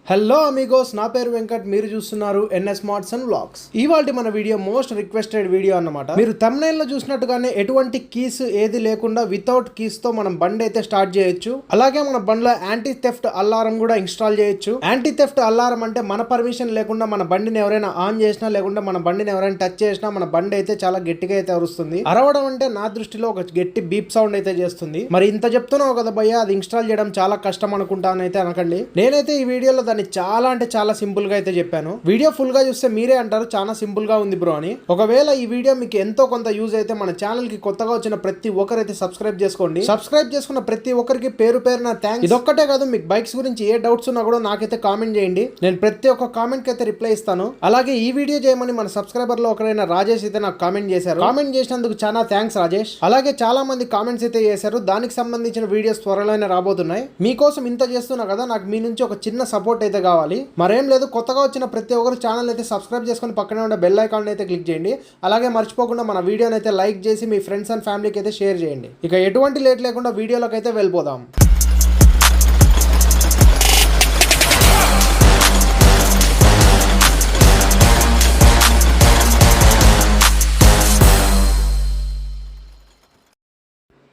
Hello Amigos, నా పేరు వెంకట్. మీరు చూస్తున్నారు ఎన్ఎస్ స్మార్ట్స్ అండ్ వ్లాగ్స్. ఇవాళ మన వీడియో మోస్ట్ రిక్వెస్టెడ్ వీడియో అన్నమాట. మీరు thumbnail లో చూసినట్టుగానే ఎటువంటి కీస్ ఏది లేకుండా వితౌట్ కీస్ తో మనం బండి అయితే స్టార్ట్ చేయొచ్చు. అలాగే మన బండిలో యాంటీ థెఫ్ట్ అలారం కూడా ఇన్స్టాల్ చేయొచ్చు. యాంటీ థెఫ్ట్ అలారం అంటే మన పర్మిషన్ లేకుండా మన బండిని ఎవరైనా ఆన్ చేసినా లేకుండా మన బండిని ఎవరైనా టచ్ చేసినా మన బండి అయితే చాలా గట్టిగా అయితే అరుస్తుంది. అరవడం అంటే నా దృష్టిలో ఒక గట్టి బీప్ సౌండ్ అయితే చేస్తుంది. మరి ఇంత చెప్తున్నావు కదా భయ్య, అది ఇన్స్టాల్ చేయడం చాలా కష్టం అనుకుంటానైతే అనకండి. నేనైతే ఈ వీడియోలో చాలా అంటే చాలా సింపుల్ గా అయితే చెప్పాను. వీడియో ఫుల్ గా చూస్తే మీరే అంటారు చాలా సింపుల్ గా ఉంది బ్రో అని. ఒకవేళ ఈ వీడియో మీకు ఎంతో కొంత యూజ్ అయితే మన ఛానల్ కి కొత్తగా వచ్చిన ప్రతి ఒక్కరైతే సబ్స్క్రైబ్ చేసుకోండి. సబ్స్క్రైబ్ చేసుకున్న ప్రతి ఒక్కరికి పేరు పేరున థ్యాంక్స్. ఇదొక్కటే కాదు, మీకు బైక్స్ గురించి ఏ డౌట్స్ ఉన్నా కూడా నాకైతే కామెంట్ చేయండి. నేను ప్రతి ఒక్క కామెంట్ కి అయితే రిప్లై ఇస్తాను. అలాగే ఈ వీడియో చేయమని మన సబ్స్క్రైబర్ లో ఒకరైనా రాజేష్ అయితే నాకు కామెంట్ చేశారు. కామెంట్ చేసినందుకు చాలా థ్యాంక్స్ రాజేష్. అలాగే చాలా మంది కామెంట్స్ అయితే చేశారు. దానికి సంబంధించిన వీడియోస్ త్వరలోనే రాబోతున్నాయి. మీకోసం ఇంత చేస్తున్నా కదా, నాకు మీ నుంచి ఒక చిన్న సపోర్ట్ అయితే కావాలి. మరేం లేదు, కొత్తగా వచ్చిన ప్రతి ఒక్కరు ఛానల్ అయితే సబ్స్క్రైబ్ చేసుకుని పక్కనే ఉండే బెల్ ఐకాన్ అయితే క్లిక్ చేయండి. అలాగే మర్చిపోకుండా మన వీడియోని అయితే లైక్ చేసి మీ ఫ్రెండ్స్ అండ్ ఫ్యామిలీకి అయితే షేర్ చేయండి. ఇక ఎటువంటి లేట్ లేకుండా వీడియోలోకి అయితే వెళ్ళిపోదాం.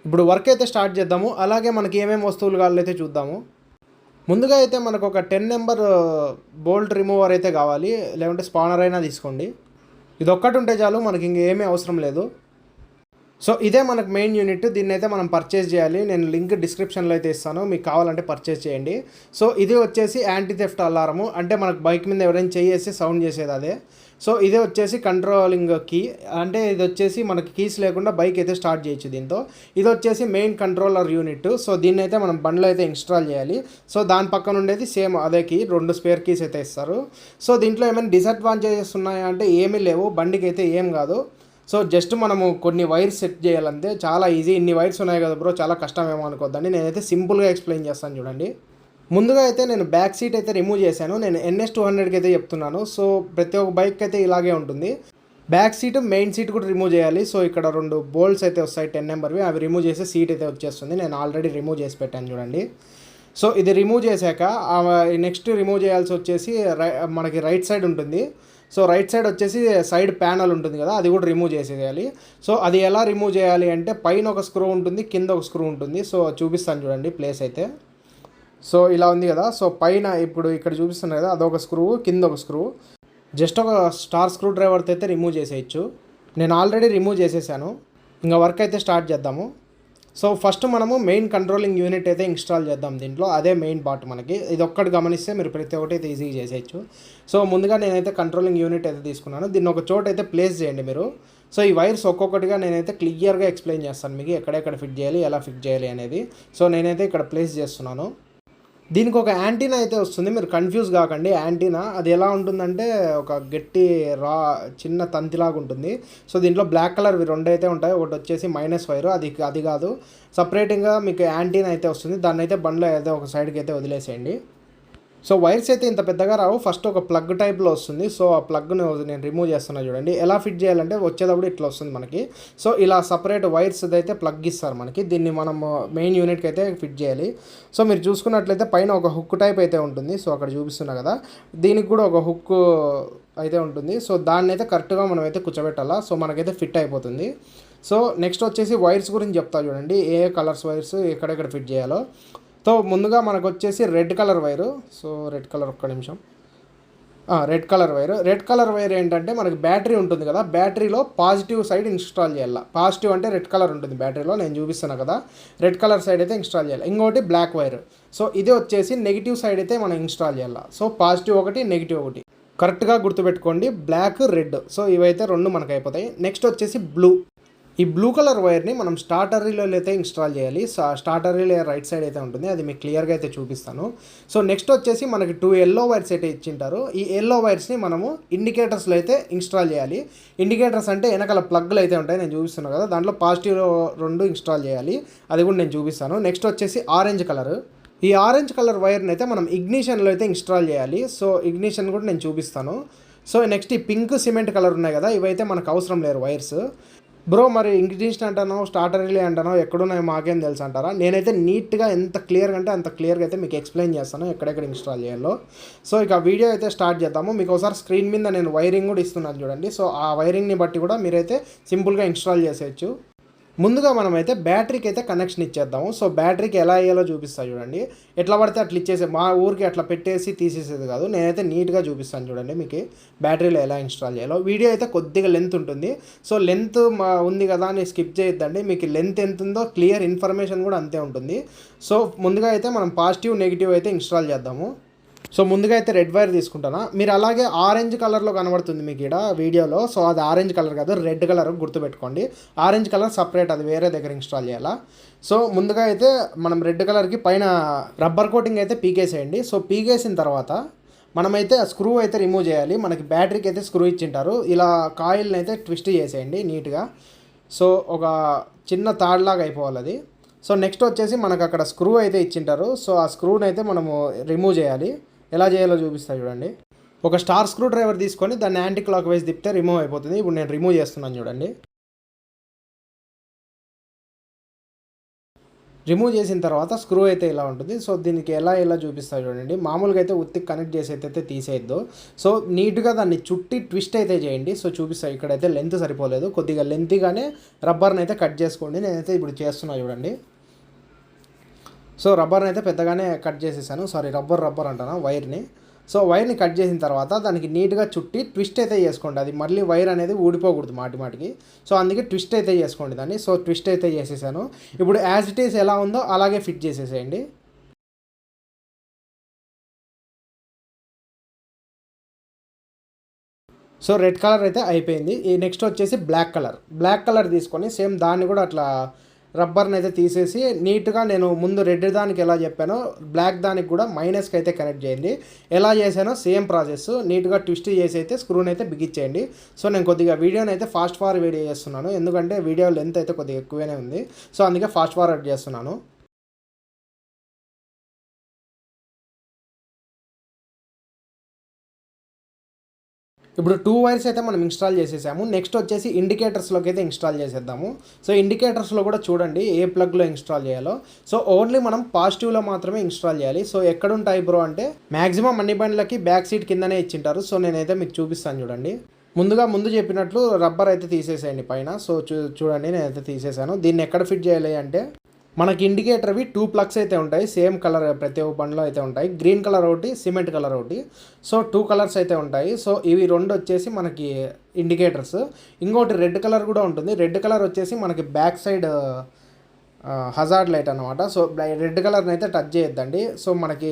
ఇప్పుడు వర్క్ అయితే స్టార్ట్ చేద్దాము. అలాగే మనకి ఏమేమి వస్తువులు కావాలైతే చూద్దాము. ముందుగా అయితే మనకు ఒక 10 నెంబర్ బోల్ట్ రిమూవర్ అయితే కావాలి, లేకుంటే స్పానర్ అయినా తీసుకోండి. ఇది ఒక్కటి ఉంటే చాలు, మనకి ఇంకేమీ అవసరం లేదు. సో ఇదే మనకు మెయిన్ యూనిట్. దీన్ని అయితే మనం పర్చేస్ చేయాలి. నేను లింక్ డిస్క్రిప్షన్లో అయితే ఇస్తాను, మీకు కావాలంటే పర్చేస్ చేయండి. సో ఇది వచ్చేసి యాంటీ థెఫ్ట్ అలారము, అంటే మనకు బైక్ మీద ఎవరైనా చేసి సౌండ్ చేసేది అదే. సో ఇదే వచ్చేసి కంట్రోలింగ్ కీ, అంటే ఇది వచ్చేసి మనకి కీస్ లేకుండా బైక్ అయితే స్టార్ట్ చేయొచ్చు దీంతో. ఇది వచ్చేసి మెయిన్ కంట్రోలర్ యూనిట్. సో దీన్ని అయితే మనం బండ్లో అయితే ఇన్స్టాల్ చేయాలి. సో దాని పక్కన ఉండేది సేమ్ అదే కీ, 2 స్పేర్ కీస్ అయితే ఇస్తారు. సో దీంట్లో ఏమైనా డిసడ్వాంటేజెస్ ఉన్నాయా అంటే ఏమీ లేవు, బండికి అయితే ఏం కాదు. సో జస్ట్ మనము కొన్ని వైర్స్ సెట్ చేయాలంటే చాలా ఈజీ. ఇన్ని వైర్స్ ఉన్నాయి కదా బ్రో, చాలా కష్టమేమో అనుకోద్దండి. నేనైతే సింపుల్గా ఎక్స్ప్లెయిన్ చేస్తాను చూడండి. ముందుగా అయితే నేను బ్యాక్ సీట్ అయితే రిమూవ్ చేశాను. నేను NS200కి అయితే చెప్తున్నాను. సో ప్రతి ఒక్క బైక్ అయితే ఇలాగే ఉంటుంది. బ్యాక్ సీట్, మెయిన్ సీట్ కూడా రిమూవ్ చేయాలి. సో ఇక్కడ 2 బోల్ట్స్ అయితే వస్తాయి 10 నెంబర్వి, అవి రిమూవ్ చేసి సీట్ అయితే వచ్చేస్తుంది. నేను ఆల్రెడీ రిమూవ్ చేసి పెట్టాను చూడండి. సో ఇది రిమూవ్ చేశాక నెక్స్ట్ రిమూవ్ చేయాల్సి వచ్చేసి మనకి రైట్ సైడ్ ఉంటుంది. సో రైట్ సైడ్ వచ్చేసి సైడ్ ప్యానల్ ఉంటుంది కదా, అది కూడా రిమూవ్ చేసేయాలి. సో అది ఎలా రిమూవ్ చేయాలి అంటే పైన ఒక స్క్రూ ఉంటుంది, కింద ఒక స్క్రూ ఉంటుంది. సో చూపిస్తాను చూడండి ప్లేస్ అయితే. సో ఇలా ఉంది కదా. సో పైన ఇప్పుడు ఇక్కడ చూపిస్తున్నాను కదా, అదొక స్క్రూ, కింద ఒక స్క్రూ. జస్ట్ ఒక స్టార్ స్క్రూ డ్రైవర్తో అయితే రిమూవ్ చేసేయచ్చు. నేను ఆల్రెడీ రిమూవ్ చేసేసాను. ఇంకా వర్క్ అయితే స్టార్ట్ చేద్దాము. సో ఫస్ట్ మనము మెయిన్ కంట్రోలింగ్ యూనిట్ అయితే ఇన్స్టాల్ చేద్దాం దీంట్లో. అదే మెయిన్ పార్ట్ మనకి. ఇది ఒక్కటి గమనిస్తే మీరు ప్రతి ఒక్కటి అయితే ఈజీగా చేసేయచ్చు. సో ముందుగా నేనైతే కంట్రోలింగ్ యూనిట్ అయితే తీసుకున్నాను. దీన్ని ఒక చోట అయితే ప్లేస్ చేయండి మీరు. సో ఈ వైర్స్ ఒక్కొక్కటిగా నేనైతే క్లియర్గా ఎక్స్ప్లెయిన్ చేస్తాను మీకు, ఎక్కడెక్కడ ఫిట్ చేయాలి, ఎలా ఫిట్ చేయాలి అనేది. సో నేనైతే ఇక్కడ ప్లేస్ చేస్తున్నాను. దీనికి ఒక యాంటీనా అయితే వస్తుంది, మీరు కన్ఫ్యూజ్ కాకండి. యాంటీనా అది ఎలా ఉంటుందంటే ఒక గట్టి చిన్న తంతిలాగా ఉంటుంది. సో దీంట్లో బ్లాక్ కలర్ 2 అయితే ఉంటాయి. ఒకటి వచ్చేసి మైనస్ వైర్, అది కాదు, సపరేటింగ్గా మీకు యాంటీనా అయితే వస్తుంది. దాన్ని అయితే బండ్లో అయితే ఒక సైడ్కి అయితే వదిలేసేయండి. సో వైర్స్ అయితే ఇంత పెద్దగా రావు. ఫస్ట్ ఒక ప్లగ్ టైప్లో వస్తుంది. సో ఆ ప్లగ్ను నేను రిమూవ్ చేస్తున్నా చూడండి. ఎలా ఫిట్ చేయాలంటే వచ్చేటప్పుడు ఇట్లా వస్తుంది మనకి. సో ఇలా సపరేట్ వైర్స్ అయితే ప్లగ్ ఇస్తారు మనకి. దీన్ని మనం మెయిన్ యూనిట్కి అయితే ఫిట్ చేయాలి. సో మీరు చూసుకున్నట్లయితే పైన ఒక హుక్ టైప్ అయితే ఉంటుంది. సో అక్కడ చూపిస్తున్నా కదా, దీనికి కూడా ఒక హుక్ అయితే ఉంటుంది. సో దాన్ని అయితే కరెక్ట్గా మనం అయితే కూర్చోబెట్టాలా. సో మనకైతే ఫిట్ అయిపోతుంది. సో నెక్స్ట్ వచ్చేసి వైర్స్ గురించి చెప్తా చూడండి, ఏ కలర్స్ వైర్స్ ఎక్కడెక్కడ ఫిట్ చేయాలో. సో ముందుగా మనకు వచ్చేసి red colour wire. So red colour ఒక్క నిమిషం, రెడ్ కలర్ వైర్ ఏంటంటే మనకి బ్యాటరీ ఉంటుంది కదా, బ్యాటరీలో పాజిటివ్ సైడ్ ఇన్స్టాల్ చేయాలి. పాజిటివ్ అంటే రెడ్ కలర్ ఉంటుంది బ్యాటరీలో, నేను చూపిస్తాను కదా, రెడ్ కలర్ సైడ్ అయితే ఇన్స్టాల్ చేయాలి. ఇంకోటి బ్లాక్ వైర్. సో ఇది వచ్చేసి నెగిటివ్ సైడ్ అయితే మనం ఇన్స్టాల్ చేయాలి. సో పాజిటివ్ ఒకటి, నెగిటివ్ ఒకటి, కరెక్ట్గా గుర్తుపెట్టుకోండి. Black, red. సో ఇవైతే 2 మనకు అయిపోతాయి. నెక్స్ట్ వచ్చేసి బ్లూ. ఈ బ్లూ కలర్ వైర్ని మనం స్టార్టర్ రిలేలో అయితే ఇన్స్టాల్ చేయాలి. స్టార్టర్ రిలే రైట్ సైడ్ అయితే ఉంటుంది, అది మీకు క్లియర్గా అయితే చూపిస్తాను. సో నెక్స్ట్ వచ్చేసి మనకి 2 ఎల్లో వైర్స్ అయితే ఇచ్చింటారు. ఈ ఎల్లో వైర్స్ని మనము ఇండికేటర్స్లో అయితే ఇన్స్టాల్ చేయాలి. ఇండికేటర్స్ అంటే వెనకాల ప్లగ్లు అయితే ఉంటాయి, నేను చూపిస్తున్నాను కదా, దాంట్లో పాజిటివ్ 2 ఇన్స్టాల్ చేయాలి. అది కూడా నేను చూపిస్తాను. నెక్స్ట్ వచ్చేసి ఆరెంజ్ కలర్. ఈ ఆరెంజ్ కలర్ వైర్ని అయితే మనం ఇగ్నిషన్లో అయితే ఇన్స్టాల్ చేయాలి. సో ఇగ్నిషన్ కూడా నేను చూపిస్తాను. సో నెక్స్ట్ ఈ పింక్ సిమెంట్ కలర్ ఉన్నాయి కదా, ఇవైతే మనకు అవసరం లేరు వైర్స్. బ్రో మరి ఇంగ్లీష్ అంటానో స్టార్టర్ రిలే అంటానో ఎక్కడున్నాయో మాకేం తెలుసు అంటారా? నేనైతే నీట్గా ఎంత క్లియర్గా అంటే అంత క్లియర్గా అయితే మీకు ఎక్స్ప్లెయిన్ చేస్తాను ఎక్కడెక్కడ ఇన్స్టాల్ చేయాలో. సో ఇక వీడియో అయితే స్టార్ట్ చేద్దాము. మీకు ఒకసారి స్క్రీన్ మీద నేను వైరింగ్ కూడా ఇస్తున్నాను చూడండి. సో ఆ వైరింగ్ని బట్టి కూడా మీరైతే సింపుల్గా ఇన్స్టాల్ చేసేయచ్చు. ముందుగా మనమైతే బ్యాటరీకి అయితే కనెక్షన్ ఇచ్చేద్దాము. సో బ్యాటరీకి ఎలా అయ్యాలో చూపిస్తాను చూడండి. ఎట్లా పడితే అట్లా ఇచ్చేసే మా ఊరికి అట్లా పెట్టేసి తీసేసేది కాదు. నేనైతే నీట్గా చూపిస్తాను చూడండి మీకు బ్యాటరీలో ఎలా ఇన్స్టాల్ చేయాలో. వీడియో అయితే కొద్దిగా లెంత్ ఉంటుంది. సో లెంత్ ఉంది కదా అని స్కిప్ చేయొద్దండి. మీకు లెంత్ ఎంత ఉందో క్లియర్ ఇన్ఫర్మేషన్ కూడా అంతే ఉంటుంది. సో ముందుగా అయితే మనం పాజిటివ్ నెగిటివ్ అయితే ఇన్స్టాల్ చేద్దాము. సో ముందుగా అయితే రెడ్ వైర్ తీసుకుంటాను. మీరు అలాగే ఆరెంజ్ కలర్లో కనబడుతుంది మీకు ఇక్కడ వీడియోలో. సో అది ఆరెంజ్ కలర్ కాదు, రెడ్ కలర్ గుర్తుపెట్టుకోండి. ఆరెంజ్ కలర్ సపరేట్, అది వేరే దగ్గర ఇన్స్టాల్ చేయాలా. సో ముందుగా అయితే మనం రెడ్ కలర్కి పైన రబ్బర్ కోటింగ్ అయితే పీకేసేయండి. సో పీకేసిన తర్వాత మనమైతే ఆ స్క్రూ అయితే రిమూవ్ చేయాలి. మనకి బ్యాటరీకి అయితే స్క్రూ ఇచ్చింటారు. ఇలా కాయిల్ని అయితే ట్విస్ట్ చేసేయండి నీట్గా. సో ఒక చిన్న తాడ్లాగా అయిపోవాలి అది. సో నెక్స్ట్ వచ్చేసి మనకు అక్కడ స్క్రూ అయితే ఇచ్చింటారు. సో ఆ స్క్రూని అయితే మనము రిమూవ్ చేయాలి. ఎలా చేయాలో చూపిస్తాను చూడండి. ఒక స్టార్ స్క్రూ డ్రైవర్ తీసుకొని దాన్ని యాంటీ క్లాక్ వైజ్ తిప్పితే రిమూవ్ అయిపోతుంది. ఇప్పుడు నేను రిమూవ్ చేస్తున్నాను చూడండి. రిమూవ్ చేసిన తర్వాత స్క్రూ అయితే ఇలా ఉంటుంది. సో దీనికి ఎలా చూపిస్తాను చూడండి. మామూలుగా అయితే ఉత్తికి కనెక్ట్ చేసి అయితే తీసేయద్దు. సో నీట్గా దాన్ని చుట్టి ట్విస్ట్ అయితే చేయండి. సో చూపిస్తాను. ఇక్కడైతే లెంత్ సరిపోలేదు, కొద్దిగా లెంతీగానే రబ్బర్ని అయితే కట్ చేసుకోండి. నేనైతే ఇప్పుడు చేస్తున్నా చూడండి. సో రబ్బర్ని అయితే పెద్దగానే కట్ చేసేసాను. సారీ, రబ్బర్ అంటాను వైర్ని. సో వైర్ని కట్ చేసిన తర్వాత దానికి నీట్గా చుట్టి ట్విస్ట్ అయితే చేసుకోండి. అది మళ్ళీ వైర్ అనేది ఊడిపోకూడదు మాటికి. సో అందుకే ట్విస్ట్ అయితే చేసుకోండి దాన్ని. సో ట్విస్ట్ అయితే చేసేసాను. ఇప్పుడు యాజ్ ఇట్ ఈస్ ఎలా ఉందో అలాగే ఫిట్ చేసేసేయండి. సో రెడ్ కలర్ అయితే అయిపోయింది. ఈ నెక్స్ట్ వచ్చేసి బ్లాక్ కలర్ తీసుకొని సేమ్ దాన్ని కూడా అట్లా రబ్బర్ని అయితే తీసేసి నీట్గా నేను ముందు రెడ్ దానికి ఎలా చెప్పానో బ్లాక్ దానికి కూడా మైనస్కి అయితే కనెక్ట్ చేయండి. ఎలా చేశానో సేమ్ ప్రాసెస్. నీట్గా ట్విస్ట్ చేసి అయితే స్క్రూని అయితే బిగించేయండి. సో నేను కొద్దిగా వీడియోని అయితే ఫాస్ట్ ఫార్వర్డ్ చేస్తున్నాను, ఎందుకంటే వీడియో లెంత్ అయితే కొద్దిగా ఎక్కువనే ఉంది. సో అందుకే ఫాస్ట్ ఫార్వర్డ్ చేస్తున్నాను. ఇప్పుడు 2 వైర్స్ అయితే మనం ఇన్స్టాల్ చేసేసాము. నెక్స్ట్ వచ్చేసి ఇండికేటర్స్లోకి అయితే ఇన్స్టాల్ చేసేద్దాము. సో ఇండికేటర్స్లో కూడా చూడండి ఏ ప్లగ్లో ఇన్స్టాల్ చేయాలో. సో ఓన్లీ మనం పాజిటివ్లో మాత్రమే ఇన్స్టాల్ చేయాలి. సో ఎక్కడుంటాయి బ్రో అంటే మ్యాక్సిమం అన్ని బండ్లకి బ్యాక్ సీట్ కిందనే ఇచ్చింటారు. సో నేనైతే మీకు చూపిస్తాను చూడండి. ముందు చెప్పినట్లు రబ్బర్ అయితే తీసేసేయండి పైన. సో చూడండి నేనైతే తీసేసాను. దీన్ని ఎక్కడ ఫిట్ చేయాలి అంటే మనకి ఇండికేటర్వి 2 ప్లగ్స్ అయితే ఉంటాయి. సేమ్ కలర్ ప్రతి ఒక్క బండ్లో అయితే ఉంటాయి. గ్రీన్ కలర్ ఒకటి, సిమెంట్ కలర్ ఒకటి. సో 2 కలర్స్ అయితే ఉంటాయి. సో ఇవి 2 వచ్చేసి మనకి ఇండికేటర్స్. ఇంకోటి రెడ్ కలర్ కూడా ఉంటుంది. రెడ్ కలర్ వచ్చేసి మనకి బ్యాక్ సైడ్ హజార్డ్ లైట్ అనమాట. సో రెడ్ కలర్ని అయితే టచ్ చేయొద్దండి. సో మనకి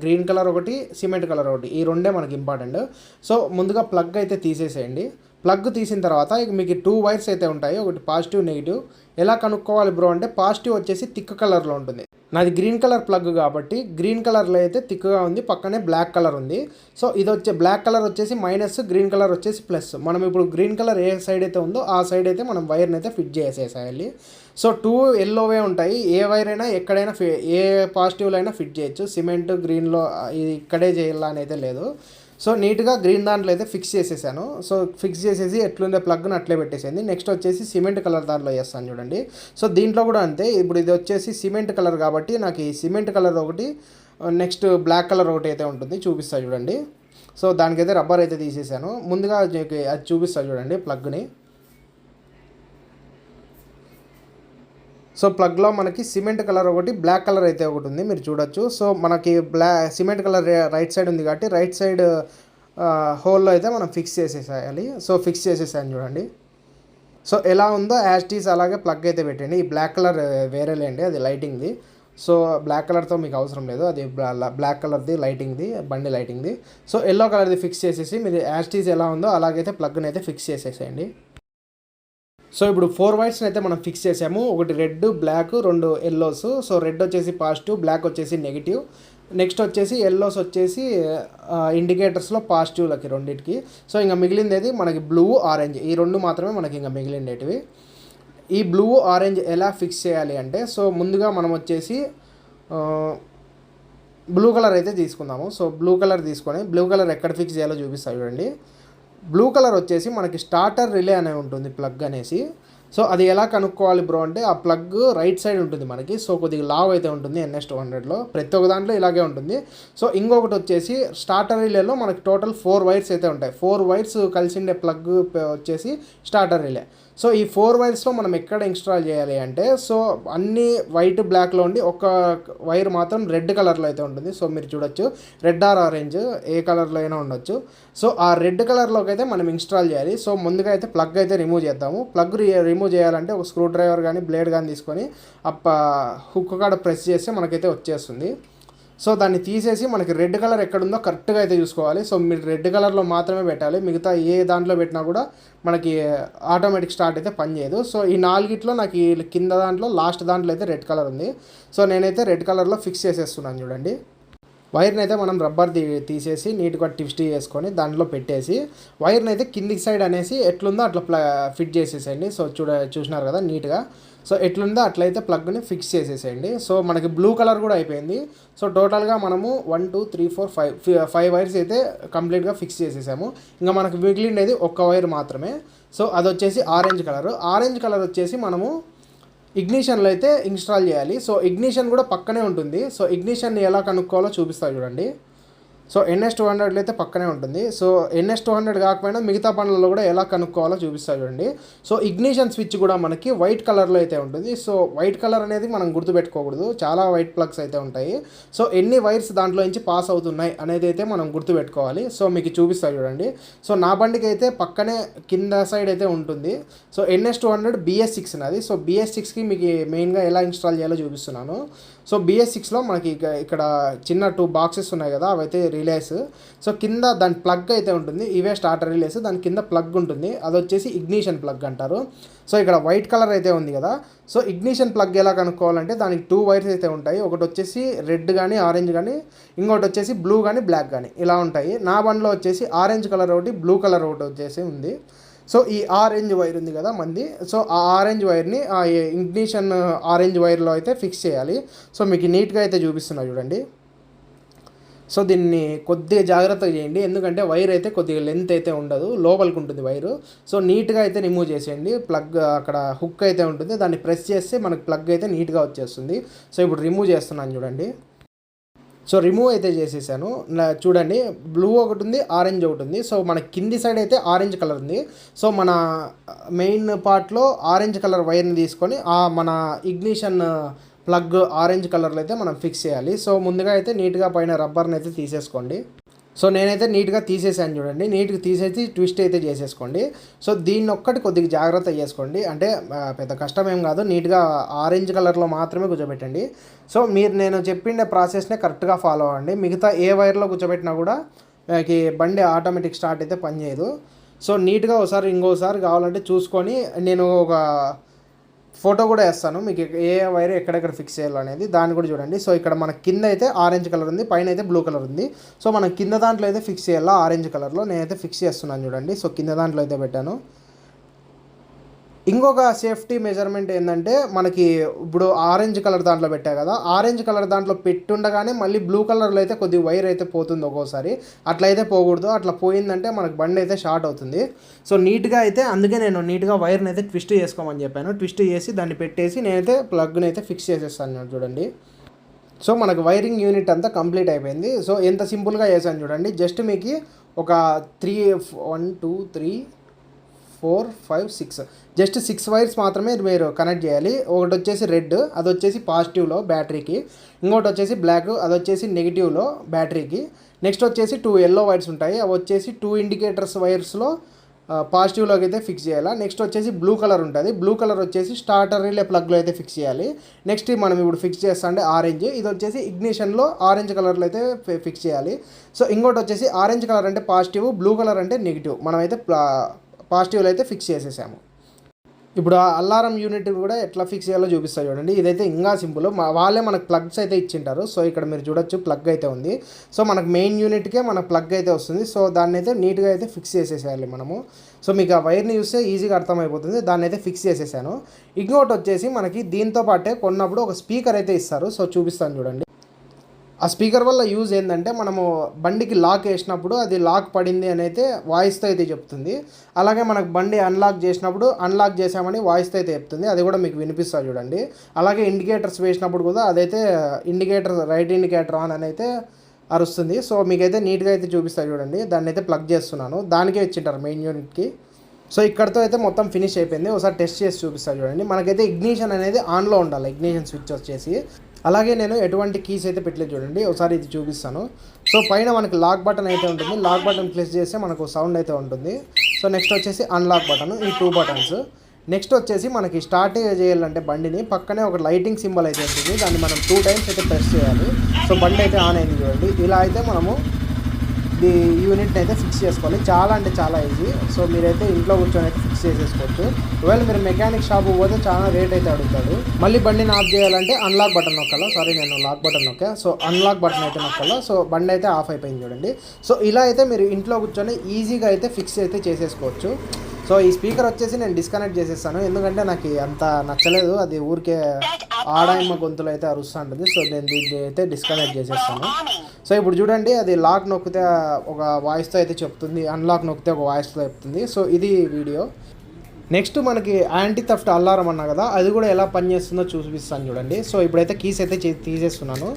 గ్రీన్ కలర్ ఒకటి, సిమెంట్ కలర్ ఒకటి, ఈ 2 మనకి ఇంపార్టెంట్. సో ముందుగా ప్లగ్ అయితే తీసేసేయండి. ప్లగ్ తీసిన తర్వాత ఇక మీకు 2 వైర్స్ అయితే ఉంటాయి, ఒకటి పాజిటివ్ నెగిటివ్. ఎలా కనుక్కోవాలి బ్రో అంటే పాజిటివ్ వచ్చేసి థిక్ కలర్లో ఉంటుంది. నాది గ్రీన్ కలర్ ప్లగ్ కాబట్టి గ్రీన్ కలర్లో అయితే థిక్గా ఉంది, పక్కనే బ్లాక్ కలర్ ఉంది. సో ఇది బ్లాక్ కలర్ వచ్చేసి మైనస్, గ్రీన్ కలర్ వచ్చేసి ప్లస్. మనం ఇప్పుడు గ్రీన్ కలర్ ఏ సైడ్ అయితే ఉందో ఆ సైడ్ అయితే మనం వైర్ని అయితే ఫిట్ చేసేసేయాలి. సో 2 ఎల్లోవే ఉంటాయి. ఏ వైర్ అయినా ఎక్కడైనా ఏ పాజిటివ్లో అయినా ఫిట్ చేయొచ్చు. సిమెంట్ గ్రీన్లో ఇక్కడే చేయాలని అయితే లేదు. సో నీట్గా గ్రీన్ దాంట్లో అయితే ఫిక్స్ చేసేసాను. సో ఫిక్స్ చేసేసి ఎట్లుండే ప్లగ్ను అట్లే పెట్టేసింది. నెక్స్ట్ వచ్చేసి సిమెంట్ కలర్ దాంట్లో చేస్తాను చూడండి. సో దీంట్లో కూడా అంతే. ఇప్పుడు ఇది వచ్చేసి సిమెంట్ కలర్ కాబట్టి నాకు ఈ సిమెంట్ కలర్ ఒకటి, నెక్స్ట్ బ్లాక్ కలర్ ఒకటి అయితే ఉంటుంది, చూపిస్తాను చూడండి. సో దానికైతే రబ్బర్ అయితే తీసేసాను. ముందుగా అది చూపిస్తాను చూడండి ప్లగ్ని. సో ప్లగ్లో మనకి సిమెంట్ కలర్ ఒకటి, బ్లాక్ కలర్ అయితే ఒకటి ఉంది, మీరు చూడొచ్చు. సో మనకి సిమెంట్ కలర్ రైట్ సైడ్ ఉంది కాబట్టి రైట్ సైడ్ హోల్లో అయితే మనం ఫిక్స్ చేసేసేయాలి. సో ఫిక్స్ చేసేసాను చూడండి. సో ఎలా ఉందో యాస్టీస్ అలాగే ప్లగ్ అయితే పెట్టండి. ఈ బ్లాక్ కలర్ వేరేలేండి, అది లైటింగ్ది. సో బ్లాక్ కలర్తో మీకు అవసరం లేదు, అది బ్లాక్ కలర్ది లైటింగ్ది, బండి లైటింగ్ది. సో ఎల్లో కలర్ది ఫిక్స్ చేసేసి మీరు యాస్టీస్ ఎలా ఉందో అలాగైతే ప్లగ్ని అయితే ఫిక్స్ చేసేసేయండి. సో ఇప్పుడు 4 వైర్స్ని అయితే మనం ఫిక్స్ చేసాము. ఒకటి red, black, 2 yellows. So red వచ్చేసి పాజిటివ్, బ్లాక్ వచ్చేసి నెగిటివ్. నెక్స్ట్ వచ్చేసి ఎల్లోస్ వచ్చేసి ఇండికేటర్స్లో పాజిటివ్లకి రెండింటికి. సో ఇంకా మిగిలిందేది మనకి బ్లూ, ఆరెంజ్, ఈ 2 మాత్రమే మనకి ఇంకా మిగిలిండేటివి. ఈ బ్లూ ఆరెంజ్ ఎలా ఫిక్స్ చేయాలి అంటే సో ముందుగా మనం వచ్చేసి బ్లూ కలర్ అయితే తీసుకుందాము. సో బ్లూ కలర్ తీసుకొని బ్లూ కలర్ ఎక్కడ ఫిక్స్ చేయాలో చూపిస్తాను చూడండి. బ్లూ కలర్ వచ్చేసి మనకి స్టార్టర్ రిలే అనే ఉంటుంది ప్లగ్ అనేసి. సో అది ఎలా కనుక్కోవాలి బ్రో అంటే ఆ ప్లగ్ రైట్ సైడ్ ఉంటుంది మనకి. సో కొద్దిగా లావ్ అయితే ఉంటుంది NS200లో, ప్రతి ఒక్క దాంట్లో ఇలాగే ఉంటుంది. సో ఇంకొకటి వచ్చేసి స్టార్టర్ రిలేలో మనకి టోటల్ 4 వైర్స్ అయితే ఉంటాయి. 4 వైర్స్ కలిసిండే ప్లగ్ వచ్చేసి స్టార్టర్ రిలే. సో ఈ 4 వైర్స్లో మనం ఎక్కడ ఇన్స్టాల్ చేయాలి అంటే, సో అన్నీ వైట్ బ్లాక్లో ఉండి ఒక వైర్ మాత్రం రెడ్ కలర్లో అయితే ఉంటుంది. సో మీరు చూడొచ్చు, రెడ్ ఆర్ ఆరెంజ్ ఏ కలర్లో అయినా ఉండొచ్చు. సో ఆ రెడ్ కలర్లోకి అయితే మనం ఇన్స్టాల్ చేయాలి. సో ముందుగా అయితే ప్లగ్ అయితే రిమూవ్ చేద్దాము. ప్లగ్ రిమూవ్ చేయాలంటే ఒక స్క్రూ డ్రైవర్ కానీ బ్లేడ్ కానీ తీసుకొని హుక్ కాడ ప్రెస్ చేస్తే మనకైతే వచ్చేస్తుంది. సో దాన్ని తీసేసి మనకి రెడ్ కలర్ ఎక్కడుందో కరెక్ట్గా అయితే చూసుకోవాలి. సో మీరు రెడ్ కలర్లో మాత్రమే పెట్టాలి, మిగతా ఏ దాంట్లో పెట్టినా కూడా మనకి ఆటోమేటిక్ స్టార్ట్ అయితే పనిచేయదు. సో ఈ 4గిట్లో నాకు ఈ కింద దాంట్లో లాస్ట్ దాంట్లో అయితే రెడ్ కలర్ ఉంది. సో నేనైతే రెడ్ కలర్లో ఫిక్స్ చేసేస్తున్నాను చూడండి. వైర్ని అయితే మనం రబ్బర్ తీసేసి నీట్గా ట్విస్ట్ చేసుకొని దాంట్లో పెట్టేసి వైర్ని అయితే కిందికి సైడ్ అనేసి ఎట్లుందో అట్లా ఫిట్ చేసేసేయండి. సో చూసినారు కదా నీట్గా. సో ఎట్లుందో అట్లయితే ప్లగ్ని ఫిక్స్ చేసేసేయండి. సో మనకి బ్లూ కలర్ కూడా అయిపోయింది. సో టోటల్గా మనము 1 2 3 4 5 వైర్స్ అయితే కంప్లీట్గా ఫిక్స్ చేసేసాము. ఇంకా మనకు మిగిలినది ఒక్క వైర్ మాత్రమే. సో అది వచ్చేసి ఆరెంజ్ కలర్. ఆరెంజ్ కలర్ వచ్చేసి మనము ఇగ్నిషన్లో అయితే ఇన్స్టాల్ చేయాలి. సో ఇగ్నిషన్ కూడా పక్కనే ఉంటుంది. సో ఇగ్నిషన్ని ఎలా కనుక్కోవాలో చూపిస్తాను చూడండి. సో NS200 అయితే పక్కనే ఉంటుంది. సో NS200 కాకపోయినా మిగతా పనులలో కూడా ఎలా కనుక్కోవాలో చూపిస్తా చూడండి. సో ఇగ్నిషన్ స్విచ్ కూడా మనకి వైట్ కలర్లో అయితే ఉంటుంది. సో వైట్ కలర్ అనేది మనం గుర్తుపెట్టుకోకూడదు, చాలా వైట్ ప్లగ్స్ అయితే ఉంటాయి. సో ఎన్ని వైర్స్ దాంట్లో నుంచి పాస్ అవుతున్నాయి అనేది అయితే మనం గుర్తుపెట్టుకోవాలి. సో మీకు చూపిస్తా చూడండి. సో నా బండికి అయితే పక్కనే కింద సైడ్ అయితే ఉంటుంది. సో NS200 BS6 నాది. సో BS6కి మీకు మెయిన్గా ఎలా ఇన్స్టాల్ చేయాలో చూపిస్తున్నాను. సో BS6లో మనకి ఇక్కడ చిన్న 2 బాక్సెస్ ఉన్నాయి కదా, అవైతే రిలేస్. సో కింద దాని ప్లగ్ అయితే ఉంటుంది, ఇవే స్టార్టర్ రిలేస్. దాని కింద ప్లగ్ ఉంటుంది, అది వచ్చేసి ఇగ్నిషన్ ప్లగ్ అంటారు. సో ఇక్కడ వైట్ కలర్ అయితే ఉంది కదా. సో ఇగ్నిషన్ ప్లగ్ ఎలా కనుక్కోవాలంటే దానికి 2 వైర్స్ అయితే ఉంటాయి. ఒకటి వచ్చేసి రెడ్ కానీ ఆరెంజ్ కానీ, ఇంకోటి వచ్చేసి బ్లూ కానీ బ్లాక్ కానీ ఇలా ఉంటాయి. నా బండిలో వచ్చేసి ఆరెంజ్ కలర్ ఒకటి, బ్లూ కలర్ ఒకటి వచ్చేసి ఉంది. సో ఈ ఆరెంజ్ వైర్ ఉంది కదా మంది, సో ఆ ఆరెంజ్ వైర్ని ఆ ఇగ్నిషన్ ఆరెంజ్ వైర్లో అయితే ఫిక్స్ చేయాలి. సో మీకు నీట్గా అయితే చూపిస్తున్నా చూడండి. సో దీన్ని కొద్దిగా జాగ్రత్తగా చేయండి, ఎందుకంటే వైర్ అయితే కొద్దిగా లెంత్ అయితే ఉండదు, లోపలికి ఉంటుంది వైరు. సో నీట్గా అయితే రిమూవ్ చేసేయండి. ప్లగ్ అక్కడ హుక్ అయితే ఉంటుంది, దాన్ని ప్రెస్ చేస్తే మనకు ప్లగ్ అయితే నీట్గా వచ్చేస్తుంది. సో ఇప్పుడు రిమూవ్ చేస్తున్నాను చూడండి. సో రిమూవ్ అయితే చేసేసాను చూడండి. బ్లూ ఒకటి ఉంది, ఆరెంజ్ ఒకటి ఉంది. సో మన కింది సైడ్ అయితే ఆరెంజ్ కలర్ ఉంది. సో మన మెయిన్ పార్ట్లో ఆరెంజ్ కలర్ వైర్ని తీసుకొని మన ఇగ్నిషన్ ప్లగ్ ఆరెంజ్ కలర్లో అయితే మనం ఫిక్స్ చేయాలి. సో ముందుగా అయితే నీట్గా పైన రబ్బర్ని అయితే తీసేసుకోండి. సో నేనైతే నీట్గా తీసేసాను చూడండి. నీట్గా తీసేసి ట్విస్ట్ అయితే చేసేసుకోండి. సో దీన్ని ఒక్కటి కొద్దిగా జాగ్రత్త చేసుకోండి, అంటే పెద్ద కష్టం ఏం కాదు. నీట్గా ఆరెంజ్ కలర్లో మాత్రమే కూర్చోబెట్టండి. సో నేను చెప్పిన ప్రాసెస్నే కరెక్ట్గా ఫాలో అవ్వండి. మిగతా ఏ వైర్లో కూర్చోబెట్టినా కూడా మనకి బండి ఆటోమేటిక్ స్టార్ట్ అయితే పనిచేయదు. సో నీట్గా ఇంకోసారి కావాలంటే చూసుకొని నేను ఒక ఫోటో కూడా వేస్తాను మీకు, ఏ వైర్ ఎక్కడెక్కడ ఫిక్స్ చేయాలో అనేది, దాన్ని కూడా చూడండి. సో ఇక్కడ మన కింద అయితే ఆరెంజ్ కలర్ ఉంది, పైన అయితే బ్లూ కలర్ ఉంది. సో మనం కింద దాంట్లో అయితే ఫిక్స్ చేయాలా ఆరెంజ్ కలర్లో, నేనైతే ఫిక్స్ చేస్తున్నాను చూడండి. సో కింద దాంట్లో అయితే పెట్టాను. ఇంకొక సేఫ్టీ మెజర్మెంట్ ఏంటంటే, మనకి ఇప్పుడు ఆరెంజ్ కలర్ దాంట్లో పెట్టా కదా, ఆరెంజ్ కలర్ దాంట్లో పెట్టుండగానే మళ్ళీ బ్లూ కలర్లో అయితే కొద్దిగా వైర్ అయితే పోతుంది ఒక్కోసారి. అట్లయితే పోకూడదు, అట్లా పోయిందంటే మనకు బండి అయితే షార్ట్ అవుతుంది. సో నీట్గా అయితే అందుకే నేను నీట్గా వైర్ని అయితే ట్విస్ట్ చేసుకోమని చెప్పాను. ట్విస్ట్ చేసి దాన్ని పెట్టేసి నేనైతే ప్లగ్ని అయితే ఫిక్స్ చేసేస్తాను చూడండి. సో మనకు వైరింగ్ యూనిట్ అంతా కంప్లీట్ అయిపోయింది. సో ఎంత సింపుల్గా చేశాను చూడండి. జస్ట్ మీకు ఒక 1 2 3 4 5 6 జస్ట్ 6 వైర్స్ మాత్రమే మీరు కనెక్ట్ చేయాలి. ఒకటి వచ్చేసి రెడ్, అది వచ్చేసి పాజిటివ్లో బ్యాటరీకి. ఇంకోటి వచ్చేసి బ్లాక్, అది వచ్చేసి నెగిటివ్లో బ్యాటరీకి. నెక్స్ట్ వచ్చేసి 2 ఎల్లో వైర్స్ ఉంటాయి, అవి వచ్చేసి 2 ఇండికేటర్స్ వైర్స్లో పాజిటివ్లోకి అయితే ఫిక్స్ చేయాలి. నెక్స్ట్ వచ్చేసి బ్లూ కలర్ ఉంటుంది, బ్లూ కలర్ వచ్చేసి స్టార్టర్ రిలే ప్లగ్లో అయితే ఫిక్స్ చేయాలి. నెక్స్ట్ మనం ఇప్పుడు ఫిక్స్ చేస్తా అంటే ఆరెంజ్, ఇది వచ్చేసి ఇగ్నిషన్లో ఆరెంజ్ కలర్లో అయితే ఫిక్స్ చేయాలి. సో ఇంకోటి వచ్చేసి ఆరెంజ్ కలర్ అంటే పాజిటివ్, బ్లూ కలర్ అంటే నెగిటివ్, మనమైతే పాజిటివ్లో అయితే ఫిక్స్ చేసేసాము. ఇప్పుడు ఆ అలారం యూనిట్ కూడా ఎట్లా ఫిక్స్ చేయాలో చూపిస్తా చూడండి. ఇదైతే ఇంకా సింపుల్, వాళ్ళే మనకు ప్లగ్స్ అయితే ఇచ్చింటారు. సో ఇక్కడ మీరు చూడొచ్చు ప్లగ్ అయితే ఉంది. సో మనకు మెయిన్ యూనిట్కే మన ప్లగ్ అయితే వస్తుంది. సో దాన్ని అయితే నీట్గా అయితే ఫిక్స్ చేసేసేయాలి మనము. సో మీకు ఆ వైర్ని చూస్తే ఈజీగా అర్థమైపోతుంది. దాన్ని అయితే ఫిక్స్ చేసేసాను. ఇంకోటి వచ్చేసి మనకి దీంతో పాటే కొన్నప్పుడు ఒక స్పీకర్ అయితే ఇస్తారు. సో చూపిస్తాను చూడండి. ఆ స్పీకర్ వల్ల యూజ్ ఏంటంటే మనము బండికి లాక్ వేసినప్పుడు అది లాక్ పడింది అని అయితే వాయిస్తో అయితే చెప్తుంది. అలాగే మనకు బండి అన్లాక్ చేసినప్పుడు అన్లాక్ చేసామని వాయిస్తో అయితే చెప్తుంది. అది కూడా మీకు వినిపిస్తుంది చూడండి. అలాగే ఇండికేటర్స్ వేసినప్పుడు కూడా అదైతే ఇండికేటర్ రైట్ ఇండికేటర్ ఆన్ అని అయితే అరుస్తుంది. సో మీకైతే నీట్గా అయితే చూపిస్తాయి చూడండి. దాన్ని అయితే ప్లగ్ చేస్తున్నాను. దానికే ఇచ్చింటారు మెయిన్ యూనిట్కి. సో ఇక్కడతో అయితే మొత్తం ఫినిష్ అయిపోయింది. ఒకసారి టెస్ట్ చేసి చూపిస్తాను చూడండి. మనకైతే ఇగ్నిషన్ అనేది ఆన్లో ఉండాలి, ఇగ్నిషన్ స్విచ్ వచ్చేసి. అలాగే నేను ఎటువంటి కీస్ అయితే పెట్టలేదు చూడండి. ఒకసారి ఇది చూపిస్తాను. సో పైన మనకి లాక్ బటన్ అయితే ఉంటుంది. లాక్ బటన్ ప్రెస్ చేస్తే మనకు సౌండ్ అయితే ఉంటుంది. సో నెక్స్ట్ వచ్చేసి అన్లాక్ బటన్, ఈ 2 బటన్స్. నెక్స్ట్ వచ్చేసి మనకి స్టార్ట్ చేయాలంటే బండిని పక్కనే ఒక లైటింగ్ సింబల్ అయితే ఉంటుంది. దాన్ని మనం 2 టైమ్స్ అయితే ప్రెస్ చేయాలి. సో బండి అయితే ఆన్ అయింది చూడండి. ఇలా అయితే మనము ఈ యూనిట్ని అయితే ఫిక్స్ చేసుకోవాలి. చాలా అంటే చాలా ఈజీ. సో మీరైతే ఇంట్లో కూర్చొని అయితే ఫిక్స్ చేసేసుకోవచ్చు. ఒకవేళ మీరు మెకానిక్ షాప్ పోతే చాలా రేట్ అయితే అడుగుతాడు. మళ్ళీ బండిని ఆఫ్ చేయాలంటే అన్లాక్ బటన్ నొక్కాలా. సారీ, నేను లాక్ బటన్ నొక్కా. సో అన్లాక్ బటన్ అయితే నొక్కాలా. సో బండి అయితే ఆఫ్ అయిపోయింది చూడండి. సో ఇలా అయితే మీరు ఇంట్లో కూర్చొని ఈజీగా అయితే ఫిక్స్ అయితే చేసేసుకోవచ్చు. సో ఈ స్పీకర్ వచ్చేసి నేను డిస్కనెక్ట్ చేసేస్తాను, ఎందుకంటే నాకు అంత నచ్చలేదు. అది ఊరికే ఆడాయమ్మ గొంతులు అయితే అరుస్తూ ఉంటుంది. సో నేను దీన్ని అయితే డిస్కనెక్ట్ చేసేస్తాను. సో ఇప్పుడు చూడండి, అది లాక్ నొక్కితే ఒక వాయిస్తో అయితే చెప్తుంది, అన్లాక్ నొక్కితే ఒక వాయిస్తో చెప్తుంది. సో ఇది వీడియో. నెక్స్ట్ మనకి యాంటీ థెఫ్ట్ అలారం అన్నా కదా, అది కూడా ఎలా పనిచేస్తుందో చూపిస్తాను చూడండి. సో ఇప్పుడైతే కీస్ అయితే తీసేస్తున్నాను.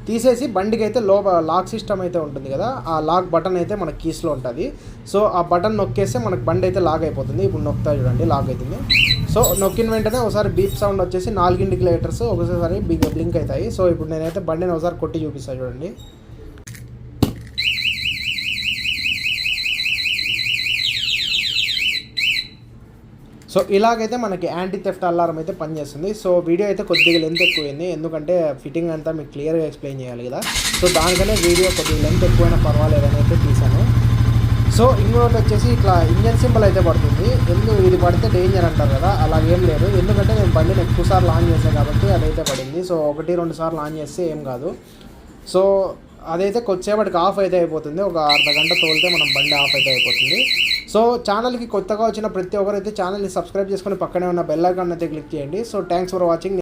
తీసేసి బండికి అయితే లోపల లాక్ సిస్టమ్ అయితే ఉంటుంది కదా, ఆ లాక్ బటన్ అయితే మన కీస్లో ఉంటుంది. సో ఆ బటన్ నొక్కేస్తే మనకు బండి అయితే లాక్ అయిపోతుంది. ఇప్పుడు నొక్కుతా చూడండి, లాక్ అవుతుంది. సో నొక్కిన వెంటనే ఒకసారి బీప్ సౌండ్ వచ్చేసి 4 ఇండికేటర్స్ ఒకసారి బ్లింక్ అవుతాయి. సో ఇప్పుడు నేనైతే బండిని ఒకసారి కొట్టి చూపిస్తాను చూడండి. సో ఇలాగైతే మనకి యాంటీ థెఫ్ట్ అలారం అయితే పనిచేస్తుంది. సో వీడియో అయితే కొద్దిగా లెంత్ ఎక్కువైంది, ఎందుకంటే ఫిట్టింగ్ అంతా మీకు క్లియర్గా ఎక్స్ప్లెయిన్ చేయాలి కదా. సో దానికనే వీడియో కొద్దిగా లెంత్ ఎక్కువైనా పర్వాలేదని అయితే తీసాను. సో ఇంకోటి వచ్చేసి ఇట్లా ఇంజన్ సింబల్ అయితే పడుతుంది. ఇది పడితే డేంజర్ అంటారు కదా, అలాగేం లేదు. ఎందుకంటే నేను బండిని ఎక్కువ సార్లు ఆన్ చేశాను కాబట్టి అదైతే పడింది. సో 1-2 సార్లు ఆన్ చేస్తే ఏం కాదు. సో అదైతే కొద్దిసేపటికి ఆఫ్ అయితే అయిపోతుంది. ఒక అర్ధగంట తోలితే మనం బండి ఆఫ్ అయితే అయిపోతుంది. సో ఛానల్కి కొత్తగా వచ్చిన ప్రతి ఒక్కరైతే ఛానల్ని సబ్స్క్రైబ్ చేసుకొని పక్కనే ఉన్న బెల్ ఐకాన్ అయితే క్లిక్ చేయండి. So thanks for watching.